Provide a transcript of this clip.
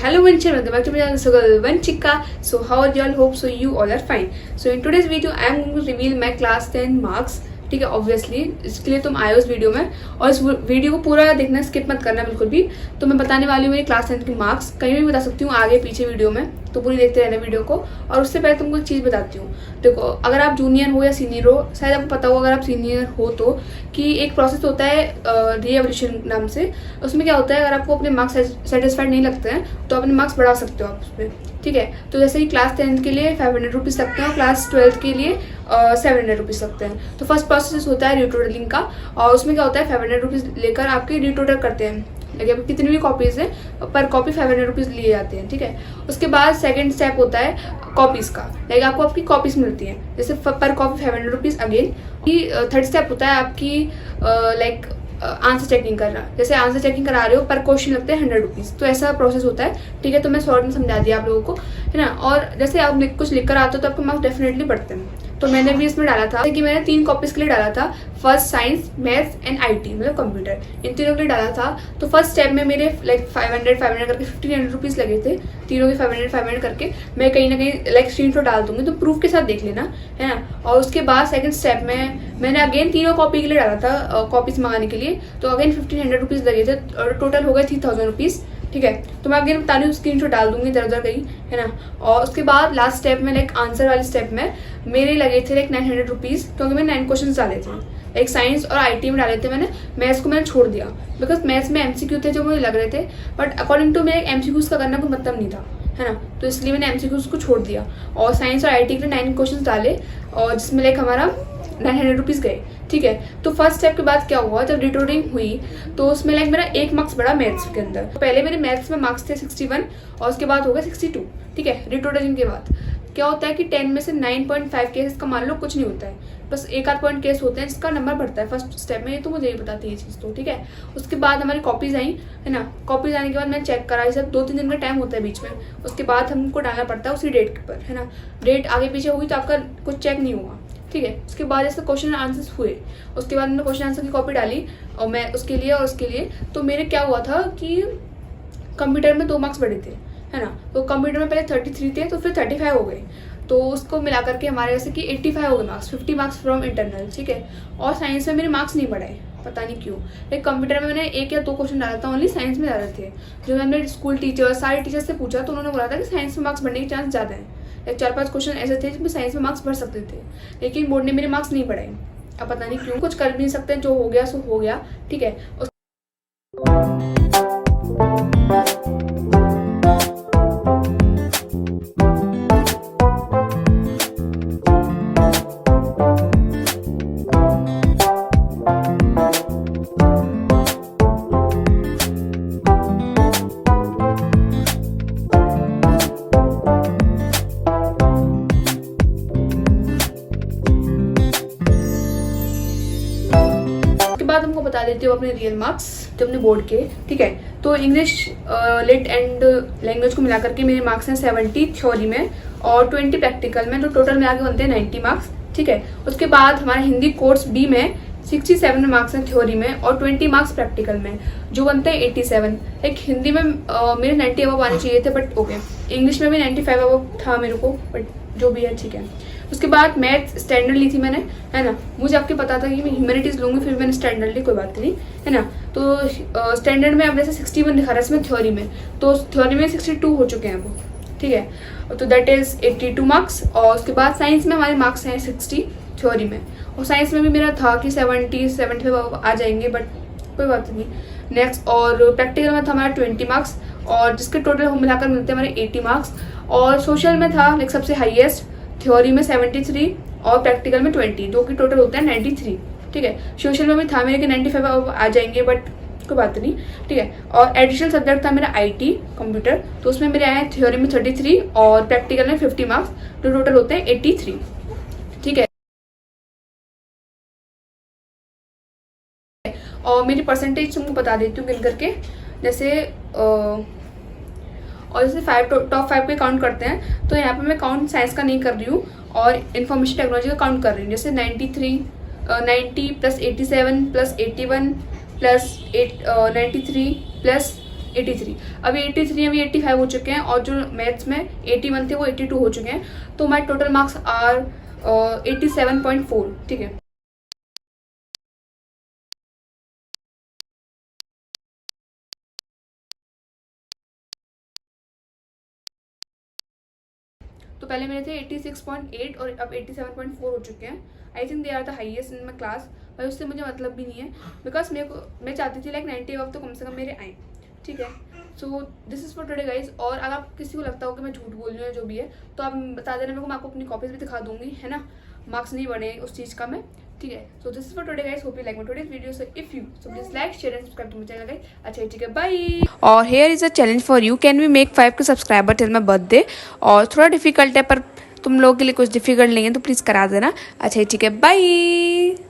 hello Vanchika, welcome back to my channel Vanchika. So how are you all? Hope so you all are fine. So in today's video I am going to reveal my class 10 marks. ठीक है, obviously इसके लिए तुम आए हो इस video में, और इस वीडियो को पूरा देखना, स्किप मत करना बिल्कुल भी। तो मैं बताने वाली हूँ मेरी क्लास 10 के मार्क्स, कहीं भी बता सकती हूँ आगे पीछे वीडियो में, तो पूरी देखते रहना वीडियो को। और उससे पहले तुमको एक चीज़ बताती हूँ। देखो, अगर आप जूनियर हो या सीनियर हो, शायद आपको पता हो अगर आप सीनियर हो तो, कि एक प्रोसेस होता है रीएवल्यूशन नाम से। उसमें क्या होता है, अगर आपको अपने मार्क्स सेटिस्फाइड नहीं लगते हैं तो अपने मार्क्स बढ़ा सकते हो आप उसमें। ठीक है, तो जैसे कि क्लास 10 के लिए 500 रुपीज़ लगते हैं और क्लास 12 के लिए 700 रुपीज़ लगते हैं। तो फर्स्ट प्रोसेस होता है रिटोटलिंग का, और उसमें क्या होता है 500 रुपीज़ लेकर आपके रिटोटल करते हैं। लेकिन कितनी भी कॉपीज़ हैं पर कॉपी 500 रुपीज़ लिए जाते हैं। ठीक है, उसके बाद सेकंड स्टेप होता है कॉपीज़ का, लाइक आपको आपकी कॉपीज़ मिलती हैं, जैसे पर copy 500 rupees again. Third step होता है आपकी लाइक आंसर चेकिंग करना, जैसे आंसर चेकिंग करा रहे हो पर क्वेश्चन लगते हैं 100 रुपीज़। तो ऐसा प्रोसेस होता है। ठीक है, तो मैं शॉर्ट में समझा दिया आप लोगों को, है ना। और जैसे आप कुछ लिख कर आते हो तो आपके मार्क्स डेफिनेटली बढ़ते हैं। तो मैंने भी इसमें डाला था कि मैंने 3 कॉपीज़ के लिए डाला था, first science, maths and IT, मतलब कंप्यूटर, इन तीनों के लिए डाला था। तो फर्स्ट स्टेप में मेरे लाइक 500 करके 1500 रुपीज़ लगे थे, तीनों के 500 करके। मैं कहीं ना कहीं लाइक स्क्रीनशॉट डाल दूंगी, तो प्रूफ के साथ देख लेना, है ना। और उसके बाद सेकंड स्टेप में मैंने अगेन तीनों कॉपी के लिए डाला था, कॉपीज़ मंगाने के लिए। तो अगेन 1500 रुपीज़ लगे थे और टोटल हो गए 3000 रुपीज़। ठीक है, तो मैं अगेन बता रही हूँ, स्क्रीनशॉट डाल दूंगी इधर उधर कहीं, है ना। और उसके बाद लास्ट स्टेप में लाइक आंसर वाले स्टेप में मेरे लगे थे लाइक 900 रुपीज़, क्योंकि मैंने 9 क्वेश्चन डाले थे। एक साइंस और IT में डाले थे मैंने, मैथ्स को मैंने छोड़ दिया बिकॉज मैथ्स में MCQ थे जो मुझे लग रहे थे, बट अकॉर्डिंग टू मेरे MCQs का करना कोई मतलब नहीं था, है ना। तो इसलिए मैंने MCQs को छोड़ दिया और साइंस और IT के लिए 9 क्वेश्चन डाले, और जिसमें लाइक हमारा 900 रुपीज़ गए। ठीक है, तो फर्स्ट स्टेप के बाद क्या हुआ, जब रिटोटिंग हुई तो उसमें लाइक मेरा 1 मार्क्स बढ़ा मैथ्स के अंदर। तो पहले मेरे मैथ्स में मार्क्स थे 61 और उसके बाद हो गए 62। ठीक है, रिटोटिंग के बाद क्या होता है कि 10 में से 9.5 केस का मान लो कुछ नहीं होता है, बस 1-8 पॉइंट केस होते हैं जिसका नंबर बढ़ता है फर्स्ट स्टेप में। ये तो मुझे ही बताती है ये चीज़ तो। ठीक है, उसके बाद हमारी कॉपीज़ आई, है ना। कॉपीज़ आने के बाद मैंने चेक करा, ये सब 2-3 दिन का टाइम होता है बीच में। उसके बाद हमको डालना पड़ता है उसी डेट पर, है ना। डेट आगे पीछे हुई तो आपका कुछ चेक नहीं हुआ। ठीक है, उसके बाद जैसे क्वेश्चन आंसर्स हुए, उसके बाद मैंने क्वेश्चन आंसर की कॉपी डाली और मैं उसके लिए और उसके लिए। तो मेरे क्या हुआ था कि कंप्यूटर में 2 मार्क्स बढ़े थे, है ना। तो कंप्यूटर में पहले 33 थे, तो फिर 35 हो गए, तो उसको मिला करके हमारे जैसे कि 85 हो गए मार्क्स, 50 मार्क्स फ्रॉम इंटरनल। ठीक है, और साइंस में मेरे मार्क्स नहीं बढ़े, पता नहीं क्यों। एक कंप्यूटर में मैंने 1 या 2 क्वेश्चन डाला था, ओनली साइंस में ज़्यादा थे। जो मैंने स्कूल टीचर सारे टीचर्स से पूछा तो उन्होंने बोला था कि साइंस में मार्क्स बढ़ने के चांस ज़्यादा हैं। एक 4-5 क्वेश्चन ऐसे थे जिसमें साइंस में मार्क्स बढ़ सकते थे, लेकिन बोर्ड ने मेरे मार्क्स नहीं बढ़ाए। अब पता नहीं क्यों, कुछ कर भी नहीं सकते, जो हो गया सो हो गया। ठीक है, बाद हमको बता देती हूँ अपने रियल मार्क्स जो अपने बोर्ड के। ठीक है, तो इंग्लिश लिट एंड लैंग्वेज को मिला करके मेरे मार्क्स हैं 70 थ्योरी में और 20 प्रैक्टिकल में, तो टोटल में आगे बनते हैं 90 मार्क्स। ठीक है, उसके बाद हमारा हिंदी कोर्स B में 67 मार्क्स हैं थ्योरी में और 20 मार्क्स प्रैक्टिकल में, जो बनते हैं 87। एक हिंदी में मेरे 90 अबव आने चाहिए थे, बट ओके। इंग्लिश में भी 95 अबव था मेरे को, बट जो भी है ठीक है। उसके बाद मैथ्स स्टैंडर्ड ली थी मैंने, है ना। मुझे आपके पता था कि मैं ह्यूमैनिटीज़ लूँगी, फिर मैंने स्टैंडर्ड ली, कोई बात नहीं, है ना। तो स्टैंडर्ड में अब जैसे 61 दिखा रहा है इसमें थ्योरी में, तो थ्योरी में 62 हो चुके हैं वो। ठीक है, तो दैट इज़ 82 मार्क्स। और उसके बाद साइंस में हमारे मार्क्स हैं 60 थ्योरी में, और साइंस में भी मेरा था कि 70-75 आ जाएंगे, बट कोई बात नहीं। नेक्स्ट, और प्रैक्टिकल में था हमारा 20 मार्क्स, और जिसके टोटल मिलाकर मिलते हैं हमारे 80 मार्क्स। और सोशल में था लाइक सबसे हाईएस्ट, थ्योरी में 73 और प्रैक्टिकल में 20, जो कि टोटल होता है 93। ठीक है, सोशल में भी था मेरे कि 95 आ जाएंगे, बट कोई बात नहीं। ठीक है, और एडिशनल सब्जेक्ट था मेरा IT कंप्यूटर, तो उसमें मेरे आए हैं थ्योरी में 33 और प्रैक्टिकल में 50 मार्क्स, जो टोटल होते हैं 83। ठीक है, और मेरी परसेंटेज तुमको बता देती हूँ गिन करके। जैसे और जैसे टॉप 5 पे काउंट करते हैं, तो यहाँ पे मैं काउंट साइंस का नहीं कर रही हूँ और इन्फॉर्मेशन टेक्नोलॉजी का काउंट कर रही हूँ। जैसे 93, 90 प्लस 87 प्लस 81 प्लस 93 प्लस 83। अभी 83 अभी 85 हो चुके हैं और जो मैथ्स में 81 थे वो 82 हो चुके हैं। तो माई टोटल मार्क्स आर 87.4। ठीक है। तो पहले मेरे थे 86.8 और अब 87.4 हो चुके हैं। I think they are the highest in my class. पर उससे मुझे मतलब भी नहीं है, बिकॉज मैं चाहती थी लाइक 90 अब तो कम से कम मेरे आए। ठीक है। So this is for today guys. और अगर आप किसी को लगता हो कि मैं झूठ बोल रही हूँ जो भी है, तो आप बता देना मेरे को, मैं आपको अपनी कॉपीज भी दिखा दूंगी, है ना। मार्क्स नहीं बने उस चीज़ का मैं। ठीक है। So this is for today guys, hope you like my today's video. So if you so please like share and subscribe to my channel guys. अच्छा ठीक है, बाय। और here is a challenge for you, can we make 5 K subscriber till my birthday. और थोड़ा difficult है, पर तुम लोगों के लिए कुछ डिफिकल्ट नहीं है तो प्लीज़ करा देना। अच्छा ठीक है, बाय।